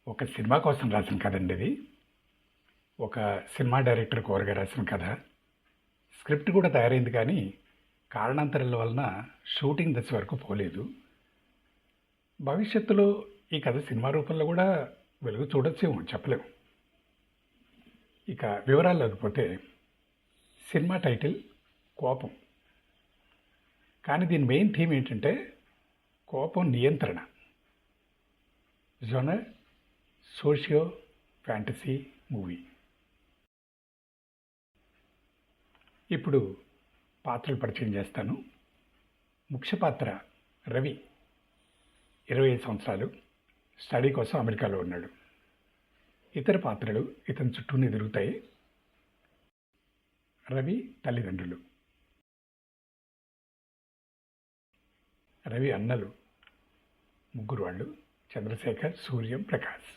ఒక సినిమా కోసం రాసిన కథండి ఇది. ఒక సినిమా డైరెక్టర్ కోరగా రాసిన కథ. స్క్రిప్ట్ కూడా తయారైంది కానీ కారణాంతరాల వలన షూటింగ్ దశ వరకు పోలేదు. భవిష్యత్తులో ఈ కథ సినిమా రూపంలో కూడా వెలుగు చూడొచ్చేమో చెప్పలేము. ఇక వివరాల్లోకి పోతే, సినిమా టైటిల్ కోపం. కానీ దీని మెయిన్ థీమ్ ఏంటంటే కోపం నియంత్రణ. Genre socio fantasy movie. ఇప్పుడు పాత్రలు పరిచయం చేస్తాను. ముఖ్య పాత్ర రవి, 25 సంవత్సరాలు, స్టడీ కోసం అమెరికాలో ఉన్నాడు. ఇతర పాత్రలు ఇతని చుట్టూనే తిరుగుతాయి. రవి తల్లిదండ్రులు, రవి అన్నలు ముగ్గురు వాళ్ళు, చంద్రశేఖర్, సూర్యం, ప్రకాష్.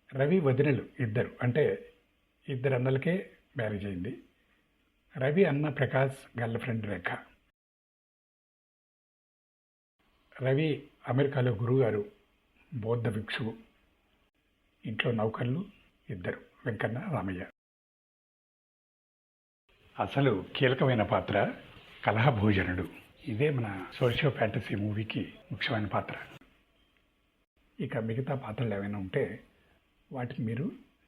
రవి వదినలు ఇద్దరు, అంటే ఇద్దరు అన్నలకే మ్యారేజ్ అయింది. రవి అన్న ప్రకాష్ గర్ల్ ఫ్రెండ్ రేఖ. రవి అమెరికాలో గురువుగారు, బౌద్ధ భిక్షువు. ఇంట్లో నౌకర్లు ఇద్దరు, వెంకన్న, రామయ్య. అసలు కీలకమైన పాత్ర కలహభోజనుడు. ఇదే మన సోషియో ఫ్యాంటసీ మూవీకి ముఖ్యమైన పాత్ర. ఇక మిగతా పాత్రలు ఏమైనా ఉంటే వాటిని మీరు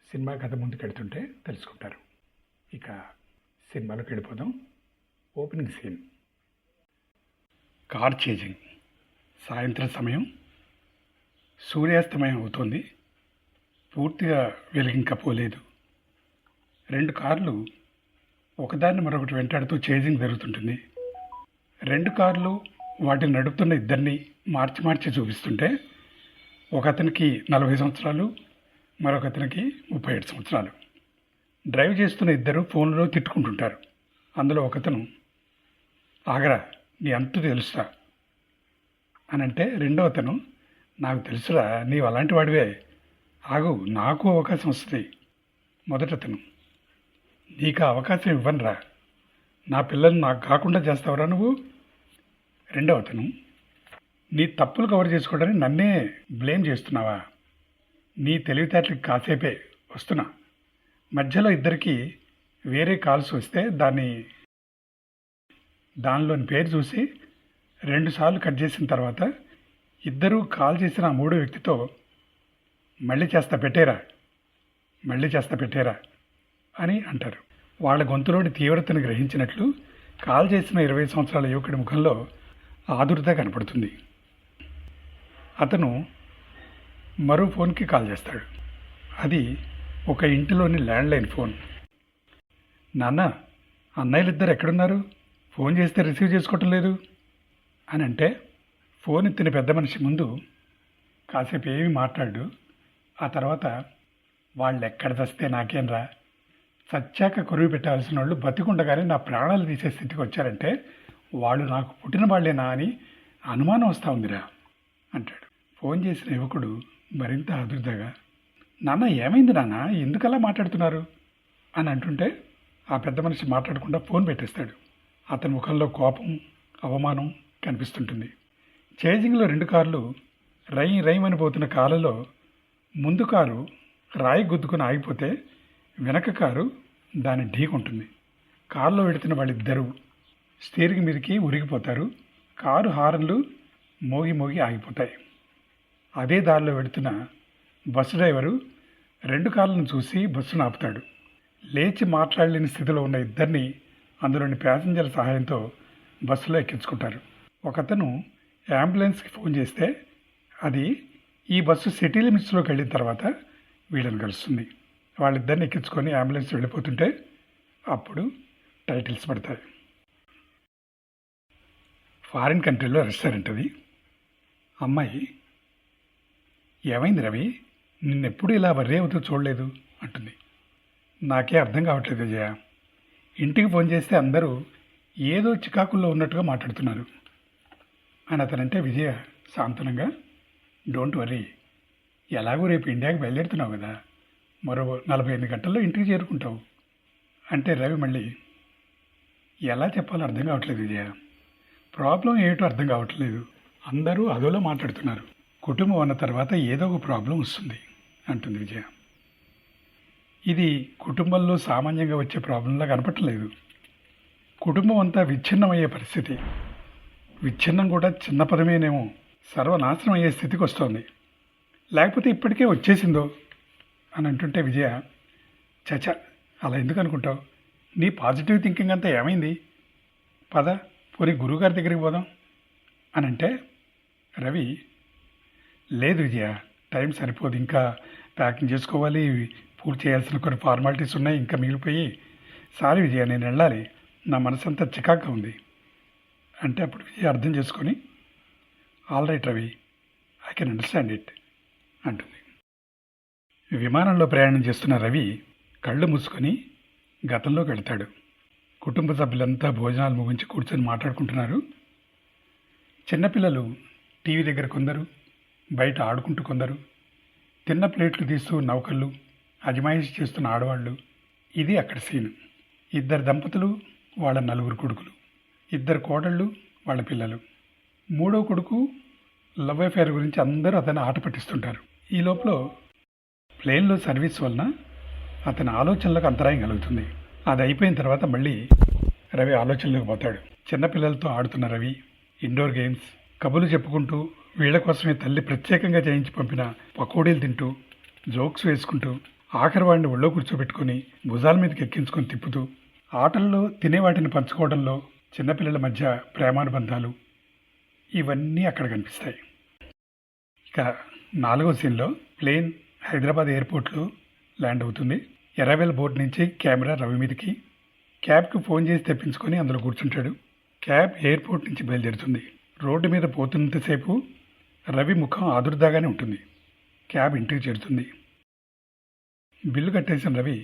సినిమా కథ ముందుకెడుతుంటే తెలుసుకుంటారు. ఇక సినిమాలోకి వెళ్ళిపోదాం. Opening scene. Car chasing. సాయంత్రం సమయం, సూర్యాస్తమయం అవుతోంది. పూర్తిగా వెలిగింక పోలేదు. 2 కార్లు ఒకదాన్ని మరొకటి వెంటాడుతూ చేజింగ్ జరుగుతుంటుంది. 2 కార్లు వాటిని నడుపుతున్న ఇద్దరిని మార్చి మార్చి చూపిస్తుంటే, ఒక అతనికి 40 సంవత్సరాలు, మరొక అతనికి 37 సంవత్సరాలు. డ్రైవ్ చేస్తున్న ఇద్దరు ఫోన్లో తిట్టుకుంటుంటారు. అందులో ఒకతను, ఆగరా నీ అంతు తెలుసా అని అంటే, రెండో అతను, నాకు తెలుసురా నీవు అలాంటి వాడివే, ఆగు నాకు అవకాశం వస్తుంది. మొదటతను, నీకు అవకాశం ఇవ్వనురా, నా పిల్లల్ని నాకు కాకుండా చేస్తావురా నువ్వు. రెండవ అతను, నీ తప్పులు కవర్ చేసుకోవడానికి నన్నే బ్లేమ్ చేస్తున్నావా, నీ తెలివితేటలకి కాసేపే వస్తున్నా. మధ్యలో ఇద్దరికి వేరే కాల్స్ వస్తే దానిలోని పేరు చూసి 2 సార్లు కట్ చేసిన తర్వాత ఇద్దరూ కాల్ చేసిన ఆ 3వ వ్యక్తితో, మళ్ళీ చేస్తా పెట్టేరా అని అంటారు. వాళ్ళ గొంతులోని తీవ్రతను గ్రహించినట్లు కాల్ చేసిన 20 సంవత్సరాల యువకుడి ముఖంలో ఆదుర్ద కనపడుతుంది. అతను మరో ఫోన్కి కాల్ చేస్తాడు. అది ఒక ఇంటిలోని ల్యాండ్లైన్ ఫోన్. నాన్న, అన్నయ్యలిద్దరు ఎక్కడున్నారు, ఫోన్ చేస్తే రిసీవ్ చేసుకోవటం లేదు అని అంటే, ఫోన్ ఎత్తిన పెద్ద మనిషి ముందు కాసేపు ఏమీ మాట్లాడు. ఆ తర్వాత, వాళ్ళు ఎక్కడ చస్తే నాకేంరా, చచ్చాక కొరువు పెట్టాల్సిన వాళ్ళు బతికుండగానే నా ప్రాణాలు తీసే స్థితికి వచ్చారంటే వాళ్ళు నాకు పుట్టిన వాళ్ళేనా అని అనుమానం వస్తూ ఉందిరా అంటాడు. ఫోన్ చేసిన యువకుడు మరింత ఆదుర్దగా, నాన్న ఏమైంది నాన్న, ఎందుకలా మాట్లాడుతున్నారు అని అంటుంటే, ఆ పెద్ద మనిషి మాట్లాడకుండా ఫోన్ పెట్టేస్తాడు. అతని ముఖంలో కోపం, అవమానం కనిపిస్తుంటుంది. చేజింగ్లో 2 కార్లు రైమని పోతున్న కారులో ముందు కారు రాయి గుద్దుకుని ఆగిపోతే, వెనక కారు దాన్ని ఢీకొంటుంది. కారులో వెడుతున్న వాళ్ళిద్దరూ స్టీరింగ్ మీదకి ఉరిగిపోతారు. కారు హారన్లు మోగి ఆగిపోతాయి. అదే దారిలో వెడుతున్న బస్సు డ్రైవరు 2 కార్లను చూసి బస్సును ఆపుతాడు. లేచి మాట్లాడలేని స్థితిలో ఉన్న ఇద్దరిని అందులోని ప్యాసింజర్ల సహాయంతో బస్సులో ఎక్కించుకుంటారు. ఒకతను అంబులెన్స్కి ఫోన్ చేస్తే అది ఈ బస్సు సిటీ లిమిట్స్లోకి వెళ్ళిన తర్వాత వీళ్ళని కలుస్తుంది. వాళ్ళిద్దరిని ఎక్కించుకొని అంబులెన్స్ వెళ్ళిపోతుంటే అప్పుడు టైటిల్స్ పడతాయి. ఫారిన్ కంట్రీలో రెస్టారెంట్ అది. అమ్మాయి, ఏమైంది రవి, నిన్నెప్పుడు ఇలా వర్రీ అవుతూ చూడలేదు అంటుంది. నాకే అర్థం కావట్లేదు విజయ, ఇంటికి ఫోన్ చేస్తే అందరూ ఏదో చికాకుల్లో ఉన్నట్టుగా మాట్లాడుతున్నారు అని అతనంటే, విజయ సాంతనంగా, డోంట్ వర్రీ, ఎలాగో రేపు ఇండియాకి బయలుదేరుతున్నావు కదా, మరో 48 గంటల్లో ఇంటికి చేరుకుంటావు అంటే, రవి మళ్ళీ, ఎలా చెప్పాలో అర్థం కావట్లేదు విజయ, ప్రాబ్లం ఏమిటో అర్థం కావట్లేదు, అందరూ అదోలో మాట్లాడుతున్నారు, కుటుంబం అన్న తర్వాత ఏదో ఒక ప్రాబ్లం వస్తుంది అంటుంది విజయ. ఇది కుటుంబంలో సామాన్యంగా వచ్చే ప్రాబ్లంలా కనపట్టలేదు. కుటుంబం అంతా విచ్ఛిన్నమయ్యే పరిస్థితి. విచ్ఛిన్నం కూడా చిన్న పదమేనేమో, సర్వనాశనం అయ్యే స్థితికి వస్తోంది. లేకపోతే ఇప్పటికే వచ్చేసిందో అని అంటుంటే విజయ, చచ అలా ఎందుకు అనుకుంటావు? నీ పాజిటివ్ థింకింగ్ అంతా ఏమైంది? పద పోనీ గురువుగారి దగ్గరికి పోదాం అని అంటే రవి, లేదు విజయ, టైం సరిపోదు, ఇంకా ప్యాకింగ్ చేసుకోవాలి, పూర్తి చేయాల్సిన కొన్ని ఫార్మాలిటీస్ ఉన్నాయి, ఇంకా మిగిలిపోయి. సారీ విజయ, నేను వెళ్ళాలి, నా మనసంతా చికాగ్గా ఉంది అంటే అప్పుడు విజయ అర్థం చేసుకొని, all right Ravi, I can understand it అంటుంది. విమానంలో ప్రయాణం చేస్తున్న రవి కళ్ళు మూసుకొని గతంలోకి వెళ్తాడు. కుటుంబ సభ్యులంతా భోజనాలు ముగించి కూర్చొని మాట్లాడుకుంటున్నారు. చిన్నపిల్లలు టీవీ దగ్గర కొందరు, బయట ఆడుకుంటూ కొందరు, తిన్న ప్లేట్లు తీస్తూ నౌకళ్ళు, అజమాయిషి చేస్తున్న ఆడవాళ్ళు. ఇది అక్కడ సీన్. 2 దంపతులు, వాళ్ళ 4 కొడుకులు, 2 కోడళ్ళు, వాళ్ళ పిల్లలు. 3వ కొడుకు లవ్ అఫేర్ గురించి అందరూ అతను ఆట పట్టిస్తుంటారు. ఈ లోపల ప్లేన్లో సర్వీస్ వలన అతని ఆలోచనలకు అంతరాయం కలుగుతుంది. అది అయిపోయిన తర్వాత మళ్ళీ రవి ఆలోచనలోకి పోతాడు. చిన్నపిల్లలతో ఆడుతున్న రవి ఇండోర్ గేమ్స్, కబుర్లు చెప్పుకుంటూ, వీళ్ళ కోసమే తల్లి ప్రత్యేకంగా చేయించి పంపిన పకోడీలు తింటూ, జోక్స్ వేసుకుంటూ, ఆఖరి వాడిని ఒళ్ళో కూర్చోబెట్టుకొని భుజాల మీదకి ఎక్కించుకొని తిప్పుతూ, ఆటల్లో తినేవాటిని పంచుకోవడంలో చిన్నపిల్లల మధ్య ప్రేమానుబంధాలు, ఇవన్నీ అక్కడ కనిపిస్తాయి. ఇక 4వ సీన్లో ప్లేన్ హైదరాబాద్ ఎయిర్పోర్ట్లో ల్యాండ్ అవుతుంది. ఎరావెల్ బోర్డు నుంచి కెమెరా రవి మీదకి. క్యాబ్కి ఫోన్ చేసి తెప్పించుకొని అందులో కూర్చుంటాడు. క్యాబ్ ఎయిర్పోర్ట్ నుంచి బయలుదేరుతుంది. రోడ్డు మీద పోతున్నంతసేపు రవి ముఖం ఆదుర్దాగానే ఉంటుంది. క్యాబ్ ఇంటికి చేరుతుంది. బిల్లు కట్టేసిన రవి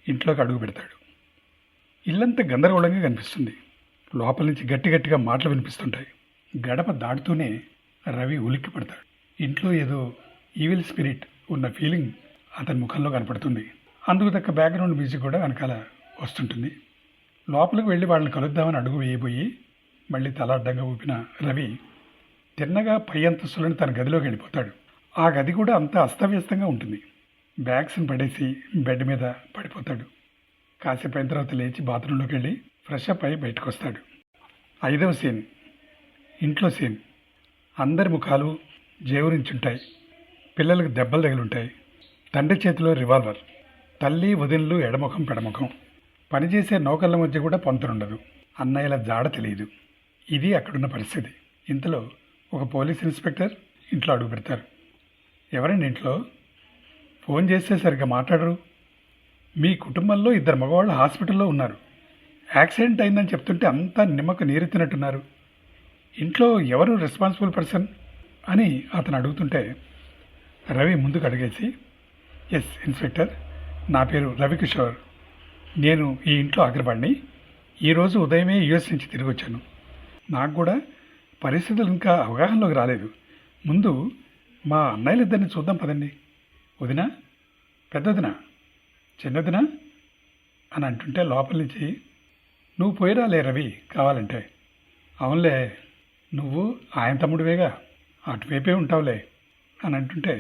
ఇంట్లోకి అడుగు పెడతాడు. ఇల్లంతా గందరగోళంగా కనిపిస్తుంది. లోపల నుంచి గట్టి గట్టిగా మాటలు వినిపిస్తుంటాయి. గడప దాటుతూనే రవి ఉలిక్కి పడతాడు. ఇంట్లో ఏదో ఈవిల్ స్పిరిట్ ఉన్న ఫీలింగ్ అతని ముఖంలో కనపడుతుంది. అందుకు తగ్గ బ్యాక్గ్రౌండ్ మ్యూజిక్ కూడా వెనకాల వస్తుంటుంది. లోపలికి వెళ్ళి వాళ్ళని కలుద్దామని అడుగు వేయబోయి మళ్ళీ తల అడ్డంగా ఊపిన రవి తిన్నగా పై అంతస్తులను తన గదిలోకి వెళ్ళిపోతాడు. ఆ గది కూడా అంతా అస్తవ్యస్తంగా ఉంటుంది. బ్యాగ్స్ని పడేసి బెడ్ మీద పడిపోతాడు. కాసేపు అయిన తర్వాత లేచి బాత్రూంలోకి వెళ్ళి ఫ్రెష్ అప్ అయి బయటకు వస్తాడు. 5వ సీన్ ఇంట్లో సీన్. అందరి ముఖాలు జేవురించుంటాయి. పిల్లలకు దెబ్బలు తగిలుంటాయి. తండ్రి చేతిలో రివాల్వర్. తల్లి వదినలు ఎడముఖం పెడముఖం. పనిచేసే నౌకర్ల మధ్య కూడా పొంతనుండదు. అన్నయ్యల జాడ తెలియదు. ఇది అక్కడున్న పరిస్థితి. ఇంతలో ఒక పోలీస్ ఇన్స్పెక్టర్ ఇంట్లో అడుగు పెడతారు. ఎవరండి ఇంట్లో? ఫోన్ చేస్తే సరిగ్గా మాట్లాడరు. మీ కుటుంబంలో 2 మగవాళ్ళు హాస్పిటల్లో ఉన్నారు. యాక్సిడెంట్ అయిందని చెప్తుంటే అంతా నిమ్మకు నీరెత్తినట్టున్నారు. ఇంట్లో ఎవరు రెస్పాన్సిబుల్ పర్సన్ అని అతను అడుగుతుంటే రవి ముందుకు అడిగేసి, ఎస్ ఇన్స్పెక్టర్, నా పేరు రవికిషోర్. నేను ఈ ఇంట్లో అగ్రవాడిని. ఈరోజు ఉదయమే యుఎస్ నుంచి తిరిగి వచ్చాను. నాకు కూడా పరిస్థితులు ఇంకా అవగాహనలోకి రాలేదు. ముందు మా అన్నయ్యలిద్దరిని చూద్దాం పదండి. వదినా, పెద్దదినా, చిన్నదినా అని అంటుంటే లోపల నుంచి, నువ్వు పోయిరాలే రవి కావాలంటే. అవునులే, నువ్వు ఆయన తమ్ముడివేగా, అటువైపే ఉంటావులే అని అంటుంటే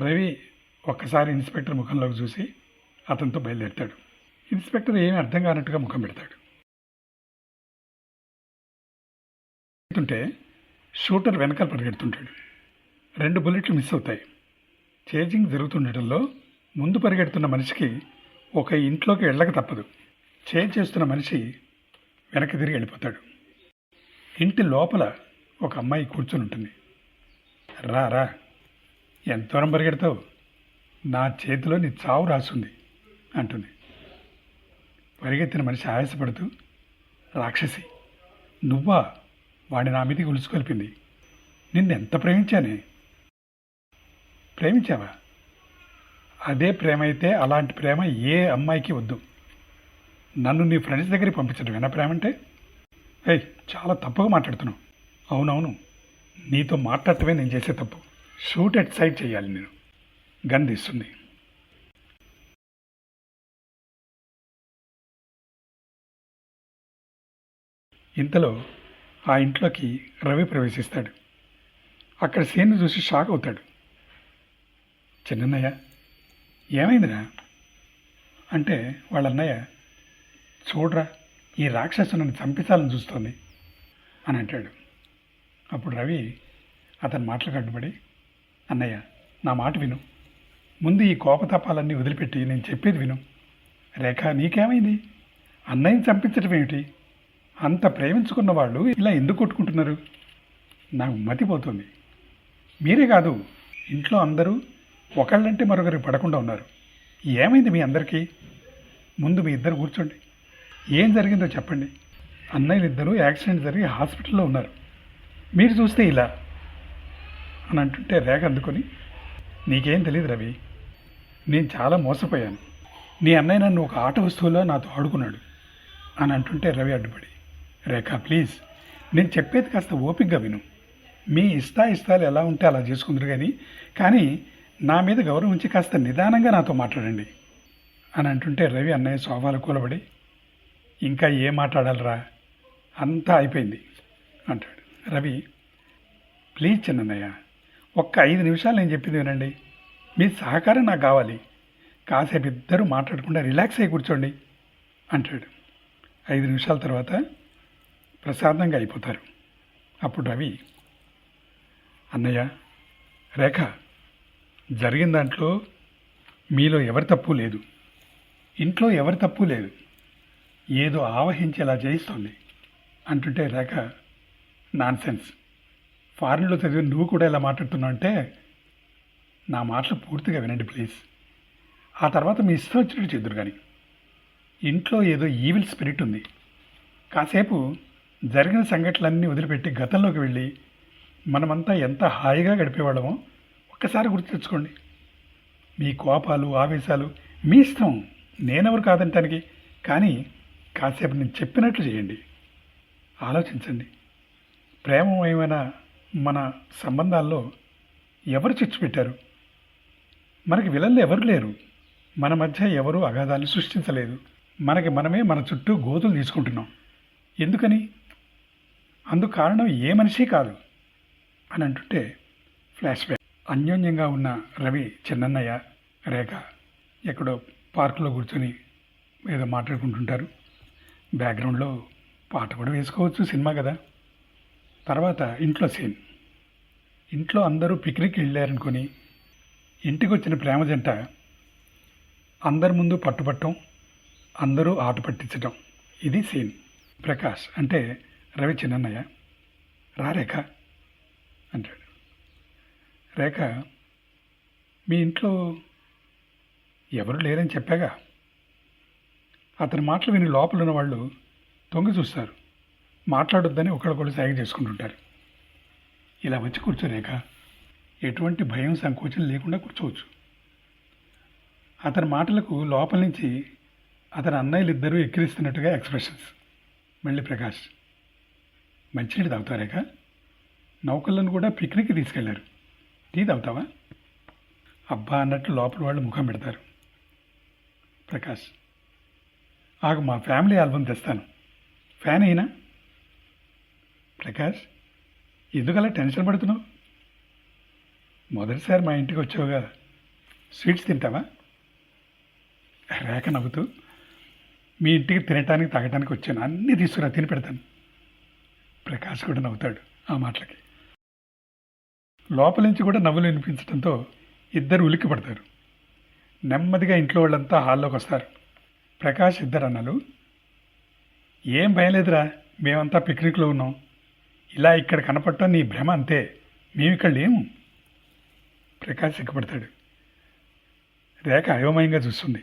రవి ఒక్కసారి ఇన్స్పెక్టర్ ముఖంలోకి చూసి అతనితో బయలుదేరుతాడు. ఇన్స్పెక్టర్ ఏమీ అర్థం కానట్టుగా ముఖం పెడతాడు. అంటే షూటర్ వెనకాల పరిగెడుతుంటాడు. 2 బుల్లెట్లు మిస్ అవుతాయి. చేజింగ్ జరుగుతుండటంలో ముందు పరిగెడుతున్న మనిషికి ఒక ఇంట్లోకి వెళ్ళక తప్పదు. చేజ్ చేస్తున్న మనిషి వెనక్కి తిరిగి వెళ్ళిపోతాడు. ఇంటి లోపల ఒక అమ్మాయి కూర్చొని ఉంటుంది. రా రా, ఎంత దూరం పరిగెడతావు? నా చేతిలో నీ చావు రాసుంది అంటుంది. పరిగెత్తిన మనిషి ఆయాసపడుతూ, రాక్షసి నువ్వా? వాడిని నా మీదకి ఉలుసుకొల్పింది. నిన్నెంత ప్రేమించానే. ప్రేమించావా? అదే ప్రేమ అయితే అలాంటి ప్రేమ ఏ అమ్మాయికి వద్దు. నన్ను నీ ఫ్రెండ్స్ దగ్గరికి పంపించడం వినా ప్రేమ అంటే? ఏయ్, చాలా తప్పుగా మాట్లాడుతున్నావు. అవునవును, నీతో మాట్లాడటమే నేను చేసే తప్పు. షూట్ ఎట్ సైడ్ చేయాలి నేను. గన్ తీస్తుంది. ఇంతలో ఆ ఇంట్లోకి రవి ప్రవేశిస్తాడు. అక్కడ సీన్ను చూసి షాక్ అవుతాడు. చిన్నన్నయ్య ఏమైందిరా అంటే వాళ్ళ అన్నయ్య, చూడరా ఈ రాక్షసు నన్ను చంపించాలని చూస్తోంది అని అంటాడు. అప్పుడు రవి అతని మాటలకు అడ్డుపడి, అన్నయ్య నా మాట విను, ముందు ఈ కోపతాపాలన్నీ వదిలిపెట్టి నేను చెప్పేది విను. రేఖ నీకేమైంది? అన్నయ్యని చంపించడం ఏమిటి? అంత ప్రేమించుకున్న వాళ్ళు ఇలా ఎందుకు కొట్టుకుంటున్నారు? నాకు మతిపోతుంది. మీరే కాదు, ఇంట్లో అందరూ ఒకళ్ళంటే మరొకరికి పడకుండా ఉన్నారు. ఏమైంది మీ అందరికీ? ముందు మీ ఇద్దరు కూర్చోండి, ఏం జరిగిందో చెప్పండి. అన్నయ్యలు ఇద్దరు యాక్సిడెంట్ జరిగి హాస్పిటల్లో ఉన్నారు, మీరు చూస్తే ఇలా అని అంటుంటే రేఖ అందుకొని, నీకేం తెలియదు రవి, నేను చాలా మోసపోయాను. నీ అన్నయ్య నన్ను ఒక ఆట వస్తువులో నాతో ఆడుకున్నాడు అని అంటుంటే రవి అడ్డుపడి, రేఖ ప్లీజ్ నేను చెప్పేది కాస్త ఓపికగా విను. మీ ఇష్టాలు ఎలా ఉంటే అలా చేసుకుందరు కానీ నా మీద గౌరవం ఉంచి కాస్త నిదానంగా నాతో మాట్లాడండి అని అంటుంటే రవి అన్నయ్య సోఫాలు కూలబడి, ఇంకా ఏం మాట్లాడాలరా, అంతా అయిపోయింది అంటాడు. రవి, ప్లీజ్ చిన్నయ్య, ఒక్క 5 నిమిషాలు నేను చెప్పింది వినండి. మీ సహకారం నాకు కావాలి. కాసేపు ఇద్దరు మాట్లాడకుండా రిలాక్స్ అయ్యి కూర్చోండి అంటాడు. 5 నిమిషాల తర్వాత ప్రశాంతంగా అయిపోతారు. అప్పుడు రవి, అన్నయ్య, రేఖ, జరిగిన దాంట్లో మీలో ఎవరి తప్పు లేదు, ఇంట్లో ఎవరి తప్పు లేదు, ఏదో ఆవహించేలా చేయిస్తోంది అంటుంటే రేఖ, నాన్సెన్స్, ఫారిన్లో చదివి నువ్వు కూడా ఇలా మాట్లాడుతున్నావు అంటే, నా మాటలు పూర్తిగా వినండి ప్లీజ్. ఆ తర్వాత మీ ఇష్టం వచ్చినట్టు చెద్దురు కానీ, ఇంట్లో ఏదో ఈవిల్ స్పిరిట్ ఉంది. కాసేపు జరిగిన సంఘటనలన్నీ వదిలిపెట్టి గతంలోకి వెళ్ళి మనమంతా ఎంత హాయిగా గడిపేవాళ్ళమో ఒక్కసారి గుర్తు తెచ్చుకోండి. మీ కోపాలు ఆవేశాలు మీ ఇష్టం, నేనెవరు కాదంటానికి, కానీ కాసేపు నేను చెప్పినట్లు చేయండి. ఆలోచించండి. ప్రేమమయమైన మన సంబంధాల్లో ఎవరు చిచ్చు పెట్టారు? మనకి విలన్లు ఎవరు లేరు. మన మధ్య ఎవరూ అగాధాన్ని సృష్టించలేదు. మనకి మనమే మన చుట్టూ గోతులు తీసుకుంటున్నాం. ఎందుకని? అందుకు కారణం ఏ మనిషి కాదు అని అంటుంటే ఫ్లాష్ బ్యాక్. అన్యోన్యంగా ఉన్న రవి, చిన్నన్నయ్య, రేఖ ఎక్కడో పార్కులో కూర్చొని ఏదో మాట్లాడుకుంటుంటారు. బ్యాక్గ్రౌండ్లో పాట కూడా వేసుకోవచ్చు, సినిమా కదా. తర్వాత ఇంట్లో సీన్. ఇంట్లో అందరూ పిక్నిక్ వెళ్ళారనుకొని ఇంటికి వచ్చిన ప్రేమ జంట అందరి ముందు పట్టుపట్టడం, అందరూ ఆట పట్టించడం, ఇది సీన్. ప్రకాష్ అంటే రవి చిన్నన్నయ్య, రా రేఖ అంటాడు. రేఖ, మీ ఇంట్లో ఎవరు లేరని చెప్పాగా. అతని మాటలు విని లోపల ఉన్న వాళ్ళు తొంగి చూస్తారు. మాట్లాడొద్దని ఒకళ్ళొకళ్ళు సాగ చేసుకుంటుంటారు. ఇలా వచ్చి కూర్చో రేఖ, ఎటువంటి భయం సంకోచం లేకుండా కూర్చోవచ్చు. అతని మాటలకు లోపల నుంచి అతని అన్నయ్యలు ఇద్దరూ ఎక్కిరిస్తున్నట్టుగా ఎక్స్ప్రెషన్స్. మళ్ళీ ప్రకాష్, మంచినీళ్ళు తాగుతావు రేఖ, నౌకలను కూడా పిక్నిక్కి తీసుకెళ్లారు, టీ తాగుతావా? అబ్బా అన్నట్టు లోపల వాళ్ళు ముఖం పెడతారు. ప్రకాష్, ఆగు, మా ఫ్యామిలీ ఆల్బమ్ తెస్తాను, ఫ్యాన్ అయినా. ప్రకాష్, ఎందుకలా టెన్షన్ పడుతున్నావు? మొదటిసారి మా ఇంటికి వచ్చావుగా, స్వీట్స్ తింటావా? రేఖ నవ్వుతూ, మీ ఇంటికి తినటానికి తాగటానికి వచ్చాను, అన్నీ తీసుకురా, తిని పెడతాను. ప్రకాష్ కూడా నవ్వుతాడు ఆ మాటలకి. లోపల నుంచి కూడా నవ్వులు వినిపించడంతో ఇద్దరు ఉలిక్కి పడతారు. నెమ్మదిగా ఇంట్లో వాళ్ళంతా హాల్లోకి వస్తారు. ప్రకాష్ ఇద్దరు అన్నలు, ఏం భయం లేదురా, మేమంతా పిక్నిక్లో ఉన్నాం, ఇలా ఇక్కడ కనపడటం నీ భ్రమ అంతే, మేము ఇక్కడ లేము. ప్రకాష్ సిగ్గుపడతాడు. రేఖ అయోమయంగా చూస్తుంది.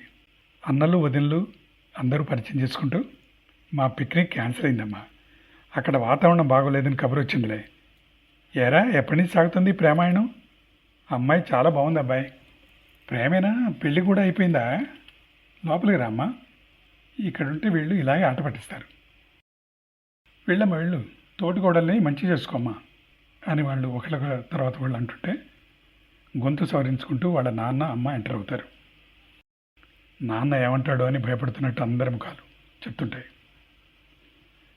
అన్నలు వదినలు అందరూ పరిచయం చేసుకుంటూ, మా పిక్నిక్ క్యాన్సిల్ అయిందమ్మా, అక్కడ వాతావరణం బాగోలేదని కబురు వచ్చిందిలే. ఏరా, ఎప్పటి నుంచి సాగుతుంది ప్రేమాయణం? అమ్మాయి చాలా బాగుంది అబ్బాయి. ప్రేమేనా? పెళ్ళి కూడా అయిపోయిందా? లోపలికి రామ్మా, ఇక్కడుంటే వీళ్ళు ఇలాగే ఆట పట్టిస్తారు. వెళ్ళమ్మా వెళ్ళు, తోటికోడల్ని మంచి చేసుకోమ్మా అని వాళ్ళు ఒకళ్ళ తర్వాత వాళ్ళు అంటుంటే గొంతు సవరించుకుంటూ వాళ్ళ నాన్న అమ్మ ఎంటర్ అవుతారు. నాన్న ఏమంటాడో అని భయపడుతున్నట్టు అందరి ముఖాలు చెప్తుంటాయి.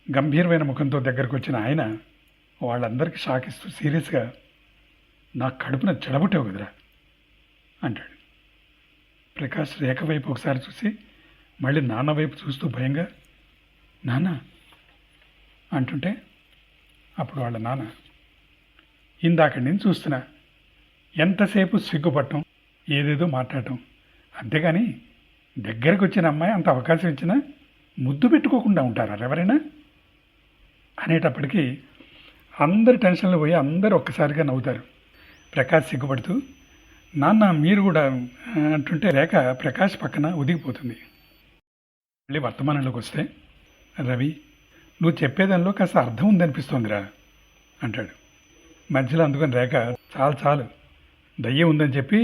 గంభీరమైన ముఖంతో దగ్గరకు వచ్చిన ఆయన వాళ్ళందరికీ షాక్ ఇస్తూ సీరియస్గా, నా కడుపున చెడబుట్టావు కదరా అంటాడు. ప్రకాష్ రేఖ వైపు ఒకసారి చూసి మళ్ళీ నాన్న వైపు చూస్తూ భయంగా నాన్న అంటుంటే అప్పుడు వాళ్ళ నాన్న ఇందాకడి నుంచి చూస్తున్నా ఎంతసేపు సిగ్గుపట్టం ఏదేదో మాట్లాడటం, అంతేగాని దగ్గరకు వచ్చిన అమ్మాయి అంత అవకాశం ఇచ్చినా ముద్దు పెట్టుకోకుండా ఉంటారా ఎవరైనా అనేటప్పటికీ అందరి టెన్షన్లు పోయి అందరూ ఒక్కసారిగా నవ్వుతారు. ప్రకాష్ సిగ్గుపడుతూ నాన్న మీరు కూడా అంటుంటే రేఖ ప్రకాష్ పక్కన ఒదిగిపోతుంది. మళ్ళీ వర్తమానంలోకి వస్తే రవి నువ్వు చెప్పేదానిలో కాస్త అర్థం ఉందనిపిస్తోందిరా అంటాడు. మధ్యలో అందుకని రేఖ చాలు చాలు దయ్యం ఉందని చెప్పి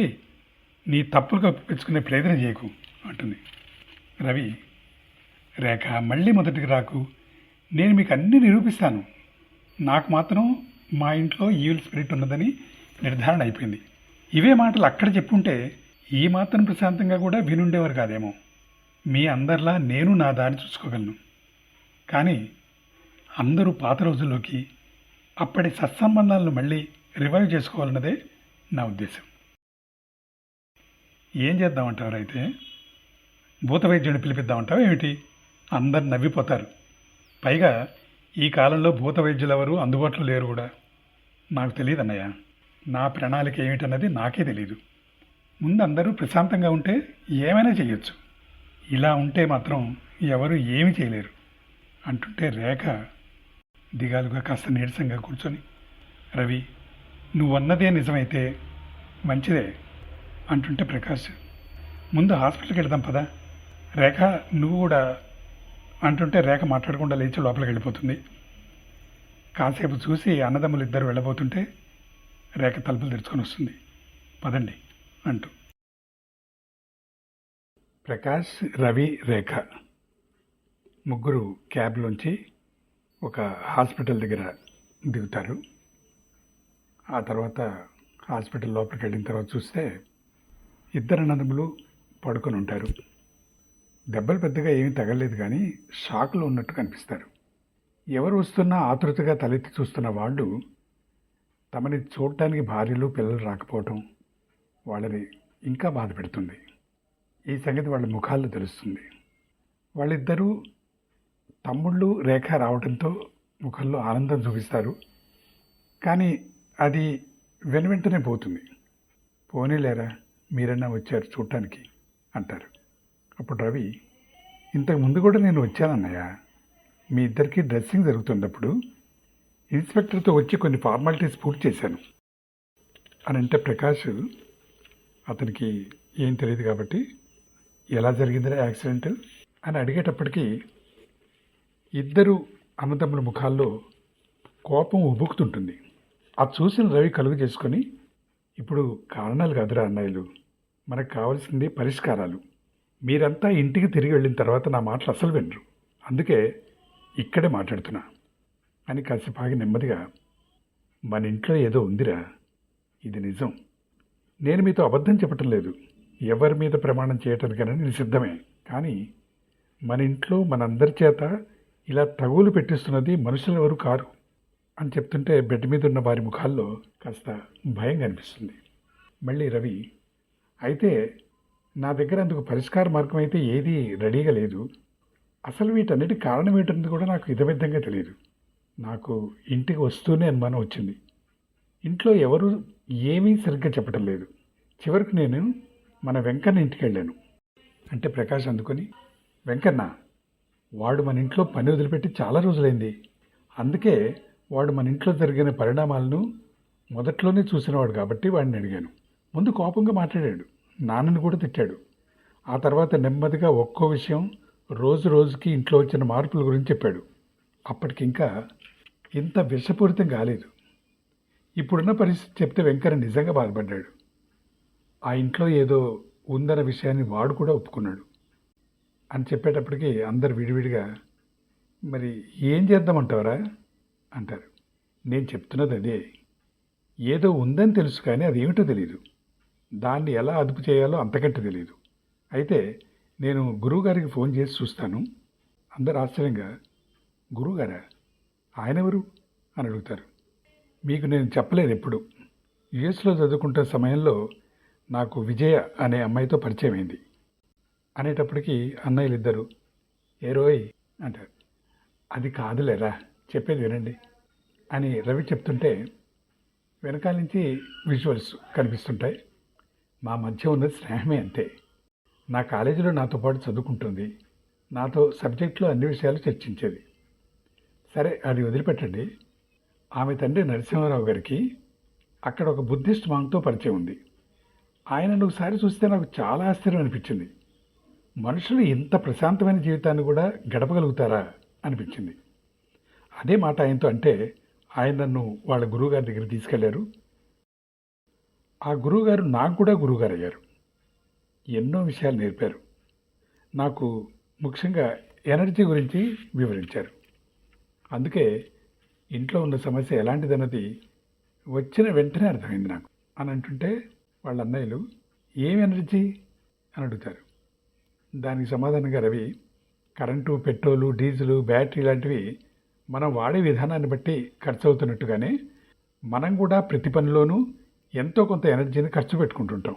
నీ తప్పులు కప్పించుకునే ప్రయత్నం చేయకు అంటుంది. రవి రేఖ మళ్ళీ మొదటికి రాకు, నేను మీకు అన్నీ నిరూపిస్తాను. నాకు మాత్రం మా ఇంట్లో ఈవిల్ స్పిరిట్ ఉన్నదని నిర్ధారణ అయిపోయింది. ఇవే మాటలు అక్కడ చెప్పుంటే ఈ మాత్రం ప్రశాంతంగా కూడా వినుండేవారు కాదేమో. మీ అందరిలా నేను నా దారి చూసుకోగలను. కానీ అందరూ పాత రోజుల్లోకి అప్పటి సత్సంబంధాలను మళ్ళీ రివైవ్ చేసుకోవాలన్నదే నా ఉద్దేశం. ఏం చేద్దామంటారు అయితే? భూత వైద్యుడిని పిలిపిద్దామంటావు ఏమిటి? అందరు నవ్విపోతారు. పైగా ఈ కాలంలో భూత వైద్యులు ఎవరు అందుబాటులో లేరు కూడా. నాకు తెలియదు అన్నయ్య, నా ప్రణాళిక ఏమిటన్నది నాకే తెలియదు. ముందు అందరూ ప్రశాంతంగా ఉంటే ఏమైనా చేయొచ్చు. ఇలా ఉంటే మాత్రం ఎవరు ఏమీ చేయలేరు అంటుంటే రేఖ దిగాలుగా కాస్త నీరసంగా కూర్చొని రవి నువ్వన్నదే నిజమైతే మంచిదే అంటుంటే ప్రకాష్ ముందు హాస్పిటల్కి వెళ్దాం పదా, రేఖ నువ్వు కూడా అంటుంటే రేఖ మాట్లాడకుండా లేచి లోపలికి వెళ్ళిపోతుంది. కాసేపు చూసి అన్నదమ్ములు ఇద్దరు వెళ్ళబోతుంటే రేఖ తలుపులు తెరుచుకొని వస్తుంది. పదండి అంటూ. ప్రకాష్, రవి, రేఖ ముగ్గురు క్యాబ్లోంచి ఒక హాస్పిటల్ దగ్గర దిగుతారు. ఆ తర్వాత హాస్పిటల్ లోపలికి వెళ్ళిన తర్వాత చూస్తే ఇద్దరు అన్నదమ్ములు పడుకొని ఉంటారు. దెబ్బలు పెద్దగా ఏమీ తగలలేదు, కానీ షాక్లో ఉన్నట్టు కనిపిస్తారు. ఎవరు వస్తున్నా ఆతృతగా తలెత్తి చూస్తున్న వాళ్ళు తమని చూడటానికి భార్యలు పిల్లలు రాకపోవటం వాళ్ళని ఇంకా బాధ పెడుతుంది. ఈ సంగతి వాళ్ళ ముఖాల్లో తెలుస్తుంది. వాళ్ళిద్దరూ తమ్ముళ్ళు రేఖ రావడంతో ముఖంలో ఆనందం చూపిస్తారు, కానీ అది వెనువెంటనే పోతుంది. పోనీలేరా మీరన్నా వచ్చారు చూడటానికి అంటారు. అప్పుడు రవి ఇంతకు ముందు కూడా నేను వచ్చానన్నయ్య, మీ ఇద్దరికి డ్రెస్సింగ్ జరుగుతున్నప్పుడు ఇన్స్పెక్టర్తో వచ్చి కొన్ని ఫార్మాలిటీస్ పూర్తి చేశాను అని అంటే ప్రకాష్ అతనికి ఏం తెలియదు కాబట్టి ఎలా జరిగిందిరా యాక్సిడెంట్ అని అడిగేటప్పటికీ ఇద్దరు అన్నదమ్ముల ముఖాల్లో కోపం ఉబుకుతుంటుంది. అది చూసిన రవి కలుగు చేసుకొని ఇప్పుడు కారణాలు కాదురా అన్నయ్యలు, మనకు కావాల్సింది పరిష్కారాలు. మీరంతా ఇంటికి తిరిగి వెళ్ళిన తర్వాత నా మాటలు అసలు వినరు, అందుకే ఇక్కడే మాట్లాడుతున్నా అని కాసేపు ఆగి నెమ్మదిగా మన ఇంట్లో ఏదో ఉందిరా, ఇది నిజం. నేను మీతో అబద్ధం చెప్పటం లేదు, ఎవరి మీద ప్రమాణం చేయటానికైనా నేను సిద్ధమే. కానీ మన ఇంట్లో మనందరి చేత ఇలా తగులు పెట్టిస్తున్నది మనుషులు ఎవరు కారు అని చెప్తుంటే బెడ్ మీద ఉన్న వారి ముఖాల్లో కాస్త భయం కనిపిస్తుంది. మళ్ళీ రవి అయితే నా దగ్గర అందుకు పరిష్కార మార్గం అయితే ఏదీ రెడీగా లేదు. అసలు వీటన్నిటి కారణం ఏంటన్నది కూడా నాకు ఇదమిద్దంగా తెలియదు. నాకు ఇంటికి వస్తూనే అనుమానం వచ్చింది. ఇంట్లో ఎవరు ఏమీ సరిగ్గా చెప్పటం లేదు. చివరికి నేను మన వెంకన్న ఇంటికి వెళ్ళాను అంటే ప్రకాష్ అందుకొని వెంకన్న వాడు మన ఇంట్లో పని వదిలిపెట్టి చాలా రోజులైంది, అందుకే వాడు మన ఇంట్లో జరిగిన పరిణామాలను మొదట్లోనే చూసినవాడు కాబట్టి వాడిని అడిగాను. ముందు కోపంగా మాట్లాడాడు, నాన్నని కూడా తిట్టాడు. ఆ తర్వాత నెమ్మదిగా ఒక్కో విషయం రోజు రోజుకి ఇంట్లో వచ్చిన మార్పుల గురించి చెప్పాడు. అప్పటికింకా ఇంత విషపూరితం కాలేదు. ఇప్పుడున్న పరిస్థితి చెప్తే వెంకన్న నిజంగా బాధపడ్డాడు. ఆ ఇంట్లో ఏదో ఉందన్న విషయాన్ని వాడు కూడా ఒప్పుకున్నాడు అని చెప్పేటప్పటికి అందరు విడివిడిగా మరి ఏం చేద్దామంటావరా అంటారు. నేను చెప్తున్నది అదే, ఏదో ఉందని తెలుసు కానీ అది ఏమిటో తెలియదు, దాన్ని ఎలా అదుపు చేయాలో అంతకంటే తెలియదు. అయితే నేను గురువుగారికి ఫోన్ చేసి చూస్తాను. అందరు ఆశ్చర్యంగా గురువుగారా, ఆయన ఎవరు అని అడుగుతారు. మీకు నేను చెప్పలేదు ఎప్పుడు, యుఎస్లో చదువుకుంటున్న సమయంలో నాకు విజయ అనే అమ్మాయితో పరిచయం అయింది అనేటప్పటికీ అన్నయ్యలు ఇద్దరు ఏ రోయ్ అంటారు. అది కాదులేరా, చెప్పేది వినండి అని రవి చెప్తుంటే వెనకాల నుంచి విజువల్స్ కనిపిస్తుంటాయి. మా మధ్య ఉన్న స్నేహమే అంతే. నా కాలేజీలో నాతో పాటు చదువుకుంటుంది, నాతో సబ్జెక్టులో అన్ని విషయాలు చర్చించేది. సరే అది వదిలిపెట్టండి. ఆమె తండ్రి నరసింహారావు గారికి అక్కడ ఒక బుద్ధిస్ట్ మాంగ్తో పరిచయం ఉంది. ఆయనను ఒకసారి చూస్తే నాకు చాలా ఆశ్చర్యం అనిపించింది. మనుషులు ఇంత ప్రశాంతమైన జీవితాన్ని కూడా గడపగలుగుతారా అనిపించింది. అదే మాట ఆయనతో అంటే ఆయన నన్ను వాళ్ళ గురువుగారి దగ్గరికి తీసుకెళ్లారు. ఆ గురువుగారు నాకు కూడా గురువుగారు అయ్యారు. ఎన్నో విషయాలు నేర్పారు. నాకు ముఖ్యంగా ఎనర్జీ గురించి వివరించారు. అందుకే ఇంట్లో ఉన్న సమస్య ఎలాంటిదన్నది వచ్చిన వెంటనే అర్థమైంది నాకు అని అంటుంటే వాళ్ళ అన్నయ్యలు ఏమి ఎనర్జీ అని అడుగుతారు. దానికి సమాధానంగా Ravi, current, petrol, diesel, battery లాంటివి మనం వాడే విధానాన్ని బట్టి ఖర్చు అవుతున్నట్టుగానే మనం కూడా ప్రతి పనిలోనూ ఎంతో కొంత ఎనర్జీని ఖర్చు పెట్టుకుంటుంటాం.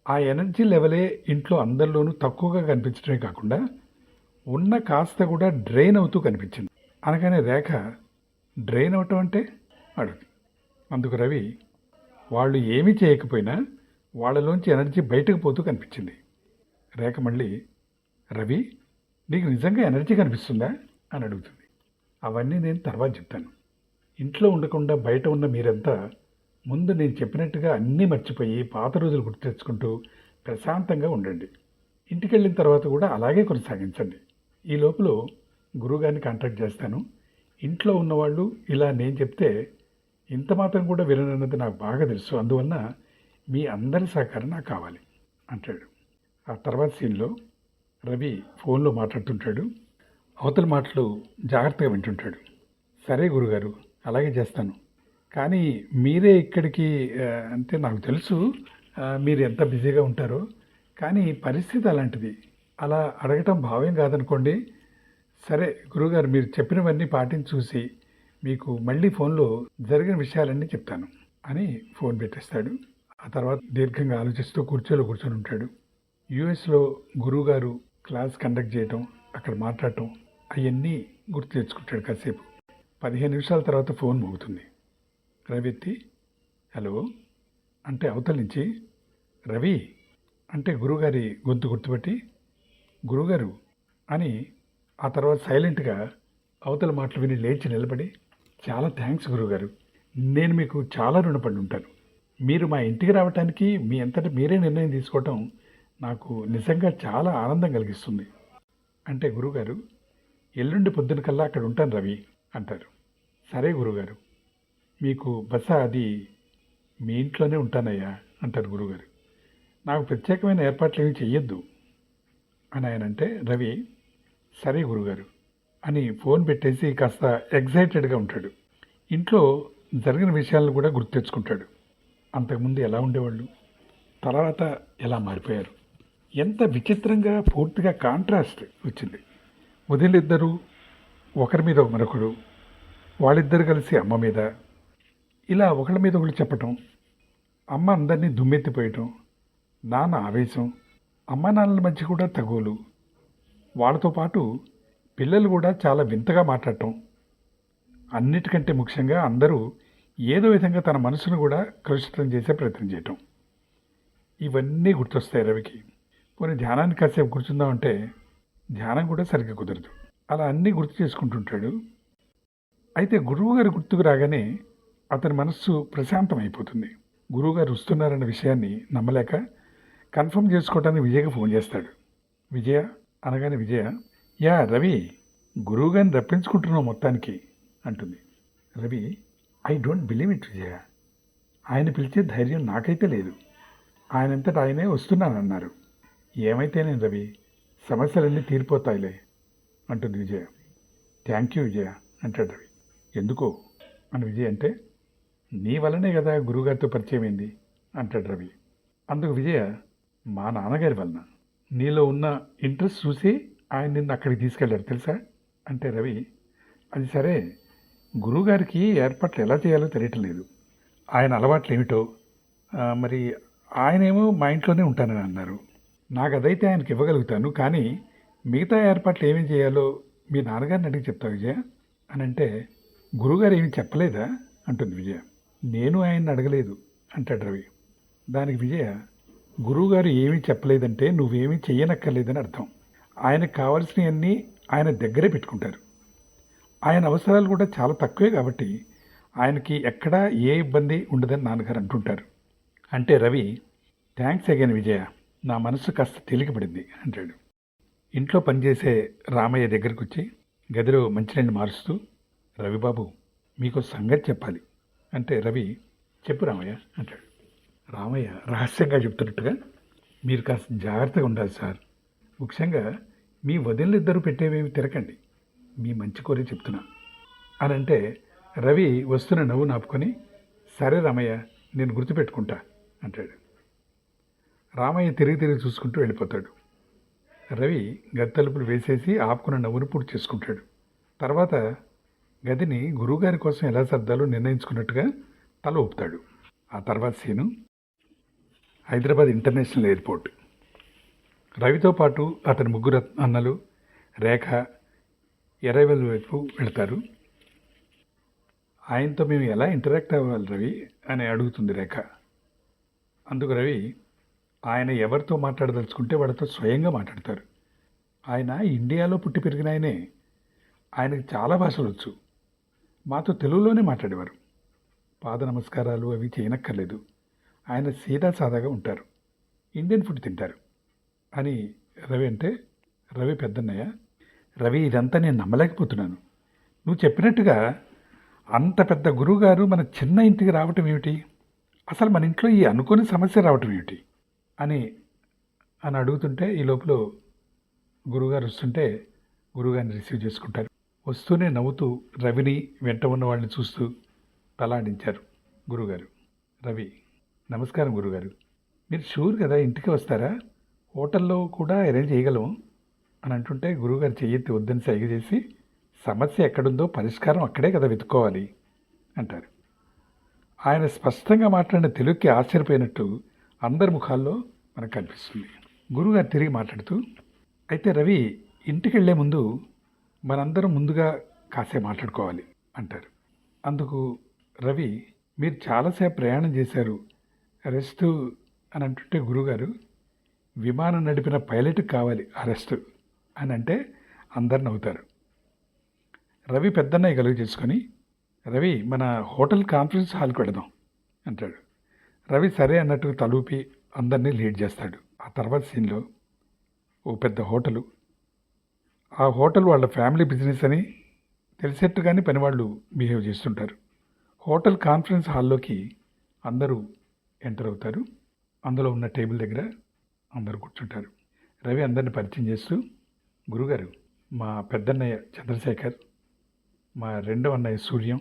ఆ ఎనర్జీ లెవెలే ఇంట్లో అందరిలోనూ తక్కువగా కనిపించడమే కాకుండా ఉన్న కాస్త కూడా డ్రైన్ అవుతూ కనిపించింది. అనగానే రేఖ డ్రైన్ అవటం అంటే అడుగుతుంది. అందుకు రవి, వాళ్ళు ఏమీ చేయకపోయినా వాళ్ళలోంచి ఎనర్జీ బయటకు పోతూ కనిపించింది. రేఖ మళ్ళీ, రవి నీకు నిజంగా ఎనర్జీ కనిపిస్తుందా అని అడుగుతుంది. అవన్నీ నేను తర్వాత చెప్తాను. ఇంట్లో ఉండకుండా బయట ఉన్న మీరంతా ముందు నేను చెప్పినట్టుగా అన్నీ మర్చిపోయి పాత రోజులు గుర్తు తెచ్చుకుంటూ ప్రశాంతంగా ఉండండి. ఇంటికి వెళ్ళిన తర్వాత కూడా అలాగే కొనసాగించండి. ఈ లోపల గురువుగారిని కాంటాక్ట్ చేస్తాను. ఇంట్లో ఉన్నవాళ్ళు ఇలా నేను చెప్తే ఇంత మాత్రం కూడా విననన్నది నాకు బాగా తెలుసు. అందువలన మీ అందరి సహకారం నాకు కావాలి అంటాడు. ఆ తర్వాత సీన్లో రవి ఫోన్లో మాట్లాడుతుంటాడు. అవతల మాటలు జాగ్రత్తగా వింటుంటాడు. సరే గురుగారు, అలాగే చేస్తాను. కానీ మీరే ఇక్కడికి అంటే నాకు తెలుసు మీరు ఎంత బిజీగా ఉంటారో, కానీ పరిస్థితి అలాంటిది. అలా అడగటం భావ్యం కాదనుకోండి. సరే గురువుగారు, మీరు చెప్పినవన్నీ పాటించి చూసి మీకు మళ్ళీ ఫోన్లో జరిగిన విషయాలన్నీ చెప్తాను అని ఫోన్ పెట్టేస్తాడు. ఆ తర్వాత దీర్ఘంగా ఆలోచిస్తూ కూర్చొని ఉంటాడు. యుఎస్లో గురువుగారు క్లాస్ కండక్ట్ చేయటం, అక్కడ మాట్లాడటం అవన్నీ గుర్తు తెచ్చుకుంటాడు కాసేపు. 15 నిమిషాల తర్వాత ఫోన్ మోగుతుంది. రవి ఎత్తి హలో అంటే అవతల నుంచి రవి అంటే గురువుగారి గొంతు గుర్తుపట్టి గురువుగారు అని ఆ తర్వాత సైలెంట్గా అవతల మాటలు విని లేచి నిలబడి, చాలా థ్యాంక్స్ గురువుగారు, నేను మీకు చాలా రుణపడి ఉంటాను. మీరు మా ఇంటికి రావటానికి మీ అంతటా మీరే నిర్ణయం తీసుకోవటం నాకు నిజంగా చాలా ఆనందం కలిగిస్తుంది అంటే గురువుగారు, ఎల్లుండి పొద్దున కల్లా అక్కడ ఉంటాను రవి అంటారు. సరే గురువుగారు, మీకు బస అది మీ ఇంట్లోనే ఉంటానయ్యా అంటారు గురువుగారు. నాకు ప్రత్యేకమైన ఏర్పాట్లు ఏమి చెయ్యొద్దు అని ఆయన అంటే రవి సరే గురుగారు అని ఫోన్ పెట్టేసి కాస్త ఎగ్జైటెడ్గా ఉంటాడు. ఇంట్లో జరిగిన విషయాలను కూడా గుర్తు తెచ్చుకుంటాడు. అంతకుముందు ఎలా ఉండేవాళ్ళు, తర్వాత ఎలా మారిపోయారు, ఎంత విచిత్రంగా పూర్తిగా కాంట్రాస్ట్ వచ్చింది. వదిలిద్దరూ ఒకరి మీద మరొకడు, వాళ్ళిద్దరు కలిసి అమ్మ మీద, ఇలా ఒకళ్ళ మీద ఒకళ్ళు చెప్పటం, అమ్మ అందరినీ దుమ్మెత్తిపోయటం, నాన్న ఆవేశం, అమ్మ నాన్నల మధ్య కూడా తగువులు, వాళ్ళతో పాటు పిల్లలు కూడా చాలా వింతగా మాట్లాడటం, అన్నిటికంటే ముఖ్యంగా అందరూ ఏదో విధంగా తన మనసును కూడా కలుషితం చేసే ప్రయత్నం చేయటం, ఇవన్నీ గుర్తొస్తాయి రవికి. పోనీ ధ్యానానికి కాసేపు కూర్చుందామంటే ధ్యానం కూడా సరిగ్గా కుదరదు. అలా అన్నీ గుర్తు చేసుకుంటుంటాడు. అయితే గురువుగారు గుర్తుకు రాగానే అతని మనస్సు ప్రశాంతమైపోతుంది. గురువుగారు వస్తున్నారన్న విషయాన్ని నమ్మలేక కన్ఫర్మ్ చేసుకోవడానికి విజయ్కి ఫోన్ చేస్తాడు. విజయ అనగానే విజయ, యా రవి, గురువుగారిని రప్పించుకుంటున్నావు మొత్తానికి అంటుంది. Ravi, I don't believe it Vijaya, ఆయన పిలిచే ధైర్యం నాకైతే లేదు. ఆయనంతటా ఆయనే వస్తున్నానన్నారు. ఏమైతేనే రవి, సమస్యలన్నీ తీరిపోతాయిలే అంటుంది విజయ. థ్యాంక్ యూ విజయ అంటాడు రవి. ఎందుకో అని విజయ్ అంటే, నీ వల్లనే కదా గురువుగారితో పరిచయం అయింది అంటాడు రవి. అందుకు విజయ, మా నాన్నగారి వలన, నీలో ఉన్న ఇంట్రెస్ట్ చూసి ఆయన నిన్ను అక్కడికి తీసుకెళ్ళారు తెలుసా అంటే రవి, అది సరే, గురువుగారికి ఏర్పాట్లు ఎలా చేయాలో తెలియటం లేదు. ఆయన అలవాట్లు ఏమిటో, మరి ఆయనేమో మా ఇంట్లోనే ఉంటానని అన్నారు. నాకు అదైతే ఆయనకి ఇవ్వగలుగుతాను, కానీ మిగతా ఏర్పాట్లు ఏమేం చేయాలో మీ నాన్నగారిని అడిగి చెప్తా విజయ అని అంటే, గురువుగారు ఏమీ చెప్పలేదా అంటుంది విజయ. నేను ఆయన్ని అడగలేదు అంటాడు రవి. దానికి విజయ, గురువుగారు ఏమీ చెప్పలేదంటే నువ్వేమీ చెయ్యనక్కర్లేదని అర్థం. ఆయనకు కావాల్సినవన్నీ ఆయన దగ్గరే పెట్టుకుంటారు. ఆయన అవసరాలు కూడా చాలా తక్కువే కాబట్టి ఆయనకి ఎక్కడా ఏ ఇబ్బంది ఉండదని నాన్నగారు అంటుంటారు. అంటే రవి, థ్యాంక్స్ అగైన్ విజయ, నా మనసు కాస్త తేలికపడింది అంటాడు. ఇంట్లో పనిచేసే రామయ్య దగ్గరికి వచ్చి గదిలో మంచినీళ్ళు మారుస్తూ, రవిబాబు మీకు సంగతి చెప్పాలి అంటే రవి, చెప్పు రామయ్య అంటాడు. రామయ్య రహస్యంగా చెప్తున్నట్టుగా, మీరు కాస్త జాగ్రత్తగా ఉండాలి సార్. ముఖ్యంగా మీ వదిలిద్దరూ పెట్టేవేమి తిరగండి, మీ మంచి కోరి చెప్తున్నా అని అంటే రవి వస్తున్న నవ్వు నాపుకొని, సరే రామయ్య, నేను గుర్తుపెట్టుకుంటా అంటాడు. రామయ్య తిరిగి చూసుకుంటూ వెళ్ళిపోతాడు. రవి గది తలుపులు వేసేసి ఆపుకున్న నవ్వును పూర్తి చేసుకుంటాడు. తర్వాత గదిని గురువుగారి కోసం ఎలా సర్దాలో నిర్ణయించుకున్నట్టుగా తల ఊపుతాడు. ఆ తర్వాత సీను హైదరాబాద్ ఇంటర్నేషనల్ ఎయిర్పోర్ట్. రవితో పాటు అతని ముగ్గురు అన్నలు రేఖ ఎరైవల్ వైపు వెళతారు. ఆయనతో మేము ఎలా ఇంటరాక్ట్ అవ్వాలి రవి అని అడుగుతుంది రేఖ. అందుకు రవి, ఆయన ఎవరితో మాట్లాడదలుచుకుంటే వాళ్ళతో స్వయంగా మాట్లాడతారు. ఆయన ఇండియాలో పుట్టి పెరిగిన ఆయనే. ఆయనకు చాలా భాషలు వచ్చు. మాతో తెలుగులోనే మాట్లాడేవారు. పాద నమస్కారాలు అవి చేయనక్కర్లేదు. ఆయన సీదా సాదాగా ఉంటారు. ఇండియన్ ఫుడ్ తింటారు అని రవి అంటే, రవి పెద్దన్నయ్య, రవి ఇదంతా నేను నమ్మలేకపోతున్నాను. నువ్వు చెప్పినట్టుగా అంత పెద్ద గురువుగారు మన చిన్న ఇంటికి రావటం ఏమిటి? అసలు మన ఇంట్లో ఈ అనుకోని సమస్య రావటం ఏమిటి అని అని అడుగుతుంటే, ఈ లోపల గురువుగారు వస్తుంటే గురువుగారిని రిసీవ్ చేసుకుంటారు. వస్తూనే నవ్వుతూ రవిని వెంట ఉన్న వాళ్ళని చూస్తూ తలాడించారు గురువుగారు. రవి, నమస్కారం గురుగారు, మీరు షూర్ కదా ఇంటికి వస్తారా? హోటల్లో కూడా అరేంజ్ చేయగలం అని అంటుంటే గురువుగారు చెయ్యెత్తి వద్దని సైగ చేసి, సమస్య ఎక్కడుందో పరిష్కారం అక్కడే కదా వెతుక్కోవాలి అంటారు. ఆయన స్పష్టంగా మాట్లాడిన తెలుగుకి ఆశ్చర్యపోయినట్టు అందరి ముఖాల్లో మనకు కనిపిస్తుంది. గురువుగారు తిరిగి మాట్లాడుతూ, అయితే రవి, ఇంటికి వెళ్లే ముందు మనందరం ముందుగా కాసేపు మాట్లాడుకోవాలి అంటారు. అందుకు రవి, మీరు చాలాసేపు ప్రయాణం చేశారు, రెస్ట్ అని అంటుంటే గురువుగారు, విమానం నడిపిన పైలట్కి కావాలి ఆ రెస్ట్ అని అంటే అందరు నవ్వుతారు. రవి పెద్దన్నయ్య కలుగు చేసుకొని, రవి, మన హోటల్ కాన్ఫరెన్స్ హాల్కి వెళదాం అంటాడు. రవి సరే అన్నట్టుగా తలూపి అందరినీ లీడ్ చేస్తాడు. ఆ తర్వాత సీన్లో ఓ పెద్ద హోటలు. ఆ హోటల్ వాళ్ళ ఫ్యామిలీ బిజినెస్ అని తెలిసేట్టుగానే పనివాళ్ళు బిహేవ్ చేస్తుంటారు. హోటల్ కాన్ఫరెన్స్ హాల్లోకి అందరూ ఎంటర్ అవుతారు. అందులో ఉన్న టేబుల్ దగ్గర అందరూ కూర్చుంటారు. రవి అందరిని పరిచయం చేస్తూ, గురుగారు, మా పెద్దన్నయ్య చంద్రశేఖర్, మా రెండవ అన్నయ్య సూర్యం,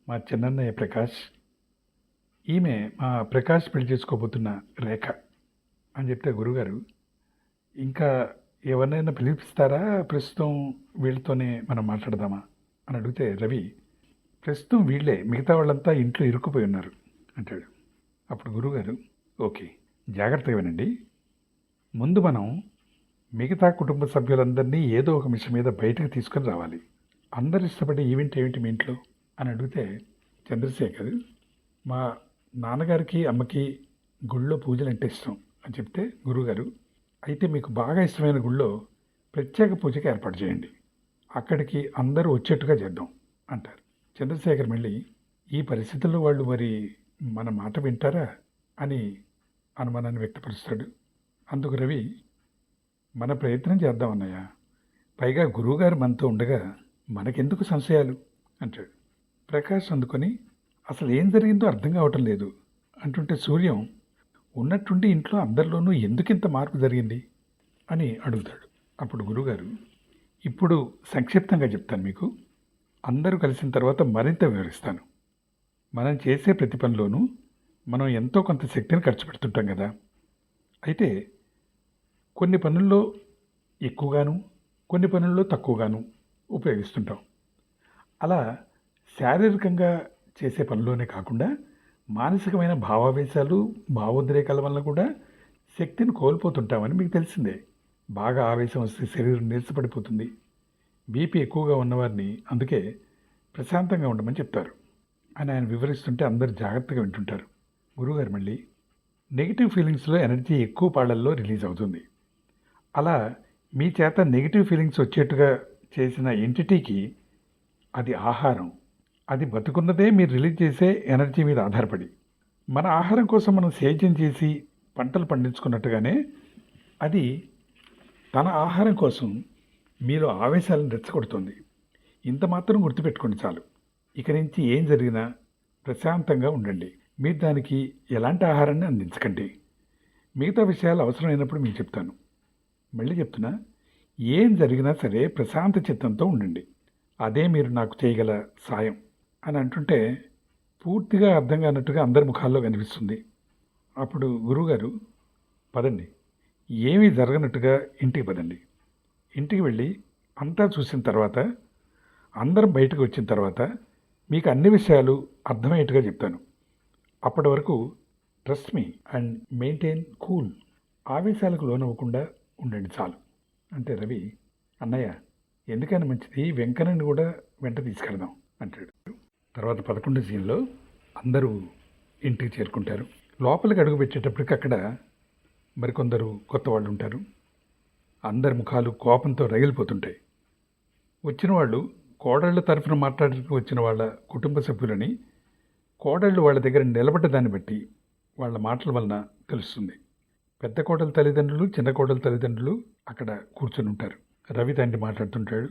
మా చిన్నన్నయ్య ప్రకాష్, ఈమె మా ప్రకాష్ పెళ్లి చేసుకోబోతున్న రేఖ అని చెప్తే గురుగారు, ఇంకా ఎవరినైనా పిలిపిస్తారా, ప్రస్తుతం వీళ్ళతోనే మనం మాట్లాడదామా అని అడిగితే రవి, ప్రస్తుతం వీళ్ళే, మిగతా వాళ్ళంతా ఇంట్లో ఇరుక్కుపోయి ఉన్నారు అంటాడు. అప్పుడు గురువుగారు, ఓకే, జాగ్రత్తగా వినండి, ముందు మనం మిగతా కుటుంబ సభ్యులందరినీ ఏదో ఒక విషయం మీద బయటకు తీసుకొని రావాలి. అందరు ఇష్టపడే ఈవెంట్ ఏమిటి మీ ఇంట్లో అని అడిగితే చంద్రశేఖర్, మా నాన్నగారికి అమ్మకి గుళ్ళో పూజలు అంటే ఇష్టం అని చెప్తే గురువుగారు, అయితే మీకు బాగా ఇష్టమైన గుళ్ళో ప్రత్యేక పూజకి ఏర్పాటు చేయండి, అక్కడికి అందరూ వచ్చేట్టుగా చేద్దాం అంటారు. చంద్రశేఖర్ మళ్ళీ, ఈ పరిస్థితుల్లో వాళ్ళు మరి మన మాట వింటారా అని అనుమానాన్ని వ్యక్తపరుస్తాడు. అందుకు రవి, మన ప్రయత్నం చేద్దాం అన్నయ్య, పైగా గురువుగారు మనతో ఉండగా మనకెందుకు సంశయాలు అంటాడు. ప్రకాష్ అందుకొని, అసలు ఏం జరిగిందో అర్థం కావటం లేదు అంటుంటే సూర్యం, ఉన్నట్టుండి ఇంట్లో అందరిలోనూ ఎందుకింత మార్పు జరిగింది అని అడుగుతాడు. అప్పుడు గురువుగారు, ఇప్పుడు సంక్షిప్తంగా చెప్తాను మీకు, అందరూ కలిసిన తర్వాత మరింత వివరిస్తాను. మనం చేసే ప్రతి పనిలోనూ మనం ఎంతో కొంత శక్తిని ఖర్చు పెడుతుంటాం కదా. అయితే కొన్ని పనుల్లో ఎక్కువగాను, కొన్ని పనుల్లో తక్కువగాను ఉపయోగిస్తుంటాం. అలా శారీరకంగా చేసే పనిలోనే కాకుండా మానసికమైన భావావేశాలు భావోద్రేకాల వల్ల కూడా శక్తిని కోల్పోతుంటామని మీకు తెలిసిందే. బాగా ఆవేశం వస్తే శరీరం నీరసపడిపోతుంది. బీపీ ఎక్కువగా ఉన్నవారిని అందుకే ప్రశాంతంగా ఉండమని చెప్తారు అని ఆయన వివరిస్తుంటే అందరు జాగ్రత్తగా వింటుంటారు. గురువుగారు మళ్ళీ నెగిటివ్ ఫీలింగ్స్లో ఎనర్జీ ఎక్కువ పాళ్ళల్లో రిలీజ్ అవుతుంది. అలా మీ చేత నెగిటివ్ ఫీలింగ్స్ వచ్చేట్టుగా చేసిన ఎంటిటీకి అది ఆహారం. అది బతుకున్నదే మీరు రిలీజ్ చేసే ఎనర్జీ మీద ఆధారపడి. మన ఆహారం కోసం మనం సేద్యం చేసి పంటలు పండించుకున్నట్టుగానే అది తన ఆహారం కోసం మీలో ఆవేశాలను రెచ్చగొడుతుంది. ఇంత మాత్రం గుర్తుపెట్టుకోండి చాలు. ఇక నుంచి ఏం జరిగినా ప్రశాంతంగా ఉండండి. మీరు దానికి ఎలాంటి ఆహారాన్ని అందించకండి. మిగతా విషయాలు అవసరమైనప్పుడు మీకు చెప్తాను. మళ్ళీ చెప్తున్నా, ఏం జరిగినా సరే ప్రశాంత చిత్తంతో ఉండండి. అదే మీరు నాకు చేయగల సాయం అని అంటుంటే పూర్తిగా అర్థం కానట్టుగా అందరి ముఖాల్లో కనిపిస్తుంది. అప్పుడు గురువుగారు, పదండి, ఏమీ జరగనట్టుగా ఇంటికి పదండి. ఇంటికి వెళ్ళి అంతా చూసిన తర్వాత అందరం బయటకు వచ్చిన తర్వాత మీకు అన్ని విషయాలు అర్థమయ్యేట్టుగా చెప్తాను. అప్పటి వరకు trust me and maintain cool. ఆవేశాలకు లోనవ్వకుండా ఉండండి చాలు అంటే రవి, అన్నయ్య ఎందుకని మంచిది, వెంకన్నని కూడా వెంట తీసుకెళ్దాం అంటాడు. తర్వాత 11 సీన్లో అందరూ ఇంటికి చేరుకుంటారు. లోపలికి అడుగు పెట్టేటప్పటికి అక్కడ మరికొందరు కొత్త వాళ్ళు ఉంటారు. అందరి ముఖాలు కోపంతో రగిలిపోతుంటాయి. వచ్చిన వాళ్ళు కోడళ్ళ తరఫున మాట్లాడడానికి వచ్చిన వాళ్ళ కుటుంబ సభ్యులని కోడళ్ళు వాళ్ళ దగ్గర నిలబడ్డ దాన్ని బట్టి వాళ్ళ మాటల వలన తెలుస్తుంది. పెద్ద కోడల తల్లిదండ్రులు చిన్న కోడల తల్లిదండ్రులు అక్కడ కూర్చొని ఉంటారు. రవి తండ్రి మాట్లాడుతుంటాడు,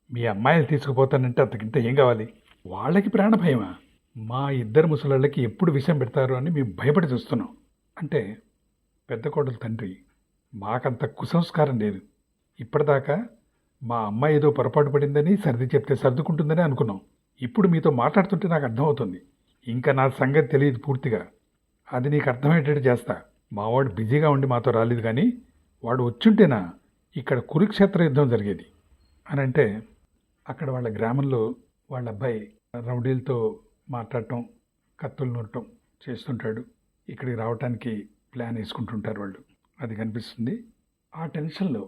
మీ అమ్మాయిలు తీసుకుపోతానంటే అంతకింత ఏం కావాలి? వాళ్ళకి ప్రాణ భయమా? మా ఇద్దరు ముసలాళ్ళకి ఎప్పుడు విషయం పెడతారు అని మేము భయపడి చూస్తున్నాం అంటే పెద్ద కోడల తండ్రి, మాకంత కుసంస్కారం లేదు. ఇప్పటిదాకా మా అమ్మాయి ఏదో పొరపాటు పడిందని సర్ది చెప్తే సర్దుకుంటుందని అనుకున్నాం. ఇప్పుడు మీతో మాట్లాడుతుంటే నాకు అర్థమవుతుంది. ఇంకా నా సంగతి తెలియదు పూర్తిగా. అది నీకు అర్థమయ్యేటట్టు చేస్తా. మావాడు బిజీగా ఉండి మాతో రాలేదు, కానీ వాడు వచ్చుంటేనా ఇక్కడ కురుక్షేత్ర యుద్ధం జరిగేది అని అంటే అక్కడ వాళ్ళ గ్రామంలో వాళ్ళ అబ్బాయి రౌడీలతో మాట్లాడటం, కత్తులు నూరటం చేస్తుంటాడు. ఇక్కడికి రావటానికి ప్లాన్ వేసుకుంటుంటారు వాళ్ళు. అది కనిపిస్తుంది. ఆ టెన్షన్లో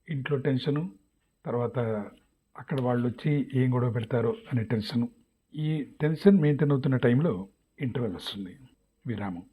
ఇంట్లో టెన్షను, తర్వాత అక్కడ వాళ్ళు వచ్చి ఏం గొడవ పెడతారో అనే టెన్షను. ఈ టెన్షన్ మెయింటైన్ అవుతున్న టైంలో ఇంటర్వెల్ వస్తుంది, విరామం.